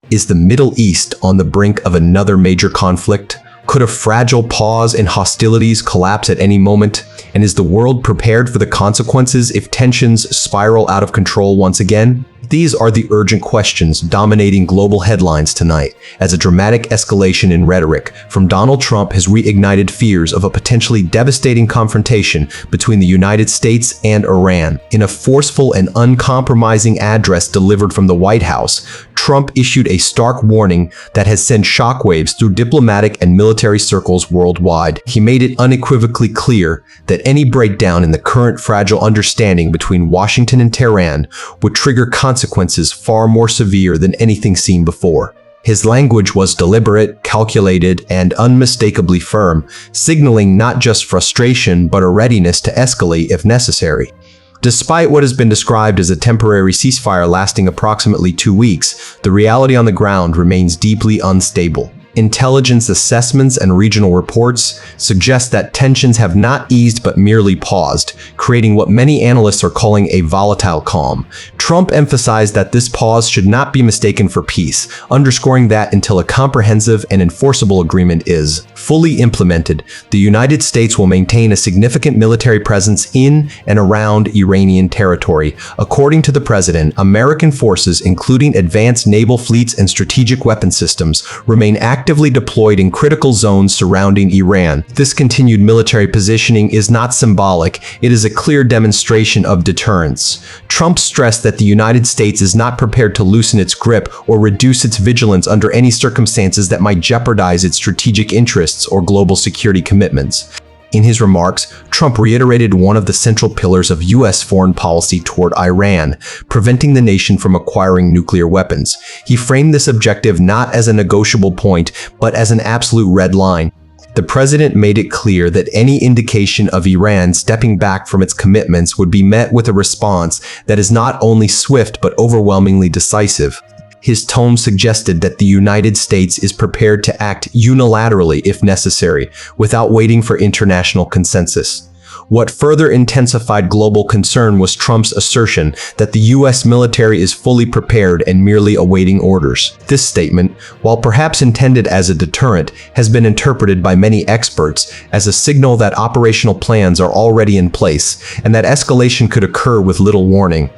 Is the Middle East on the brink of another major conflict? Could a fragile pause in hostilities collapse at any moment? And is the world prepared for the consequences if tensions spiral out of control once again? These are the urgent questions dominating global headlines tonight, as a dramatic escalation in rhetoric from Donald Trump has reignited fears of a potentially devastating confrontation between the United States and Iran. In a forceful and uncompromising address delivered from the White House, Trump issued a stark warning that has sent shockwaves through diplomatic and military circles worldwide. He made it unequivocally clear that any breakdown in the current fragile understanding between Washington and Tehran would trigger consequences far more severe than anything seen before. His language was deliberate, calculated, and unmistakably firm, signaling not just frustration but a readiness to escalate if necessary. Despite what has been described as a temporary ceasefire lasting approximately 2 weeks, the reality on the ground remains deeply unstable. Intelligence assessments and regional reports suggest that tensions have not eased but merely paused, creating what many analysts are calling a volatile calm. Trump emphasized that this pause should not be mistaken for peace, underscoring that until a comprehensive and enforceable agreement is fully implemented, the United States will maintain a significant military presence in and around Iranian territory. According to the president, American forces, including advanced naval fleets and strategic weapon systems, remain actively deployed in critical zones surrounding Iran. This continued military positioning is not symbolic, it is a clear demonstration of deterrence. Trump stressed that the United States is not prepared to loosen its grip or reduce its vigilance under any circumstances that might jeopardize its strategic interests or global security commitments. In his remarks, Trump reiterated one of the central pillars of U.S. foreign policy toward Iran, preventing the nation from acquiring nuclear weapons. He framed this objective not as a negotiable point, but as an absolute red line. The president made it clear that any indication of Iran stepping back from its commitments would be met with a response that is not only swift but overwhelmingly decisive. His tone suggested that the United States is prepared to act unilaterally if necessary, without waiting for international consensus. What further intensified global concern was Trump's assertion that the U.S. military is fully prepared and merely awaiting orders. This statement, while perhaps intended as a deterrent, has been interpreted by many experts as a signal that operational plans are already in place and that escalation could occur with little warning.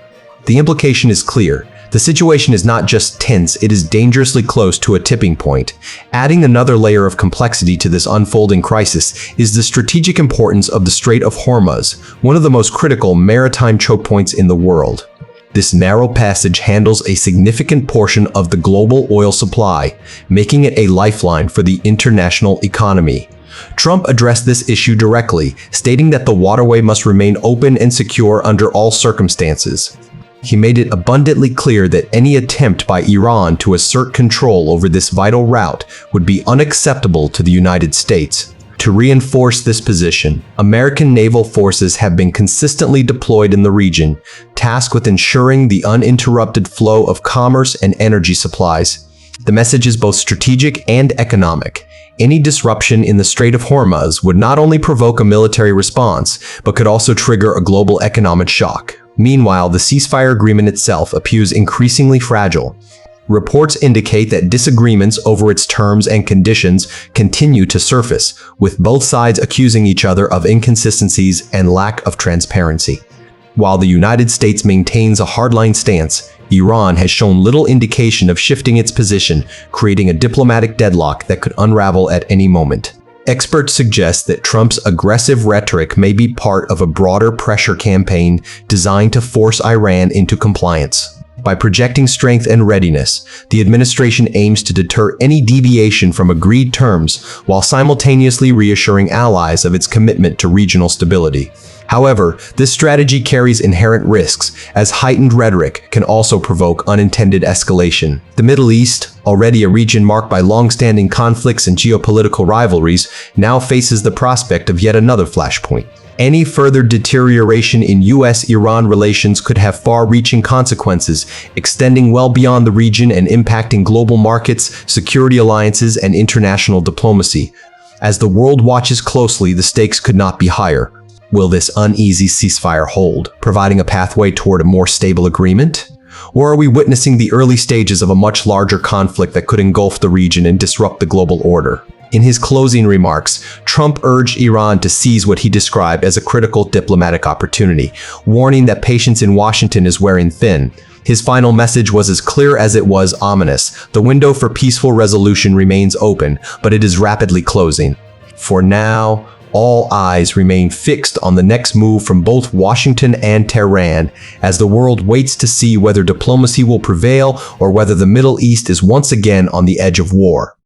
The implication is clear. The situation is not just tense, it is dangerously close to a tipping point. Adding another layer of complexity to this unfolding crisis is the strategic importance of the Strait of Hormuz, one of the most critical maritime choke points in the world. This narrow passage handles a significant portion of the global oil supply, making it a lifeline for the international economy. Trump addressed this issue directly, stating that the waterway must remain open and secure under all circumstances. He made it abundantly clear that any attempt by Iran to assert control over this vital route would be unacceptable to the United States. To reinforce this position, American naval forces have been consistently deployed in the region, tasked with ensuring the uninterrupted flow of commerce and energy supplies. The message is both strategic and economic. Any disruption in the Strait of Hormuz would not only provoke a military response, but could also trigger a global economic shock. Meanwhile, the ceasefire agreement itself appears increasingly fragile. Reports indicate that disagreements over its terms and conditions continue to surface, with both sides accusing each other of inconsistencies and lack of transparency. While the United States maintains a hardline stance, Iran has shown little indication of shifting its position, creating a diplomatic deadlock that could unravel at any moment. Experts suggest that Trump's aggressive rhetoric may be part of a broader pressure campaign designed to force Iran into compliance. By projecting strength and readiness, the administration aims to deter any deviation from agreed terms while simultaneously reassuring allies of its commitment to regional stability. However, this strategy carries inherent risks, as heightened rhetoric can also provoke unintended escalation. The Middle East, already a region marked by long-standing conflicts and geopolitical rivalries, now faces the prospect of yet another flashpoint. Any further deterioration in U.S.-Iran relations could have far-reaching consequences, extending well beyond the region and impacting global markets, security alliances, and international diplomacy. As the world watches closely, the stakes could not be higher. Will this uneasy ceasefire hold, providing a pathway toward a more stable agreement? Or are we witnessing the early stages of a much larger conflict that could engulf the region and disrupt the global order? In his closing remarks, Trump urged Iran to seize what he described as a critical diplomatic opportunity, warning that patience in Washington is wearing thin. His final message was as clear as it was ominous. The window for peaceful resolution remains open, but it is rapidly closing. For now, all eyes remain fixed on the next move from both Washington and Tehran as the world waits to see whether diplomacy will prevail or whether the Middle East is once again on the edge of war.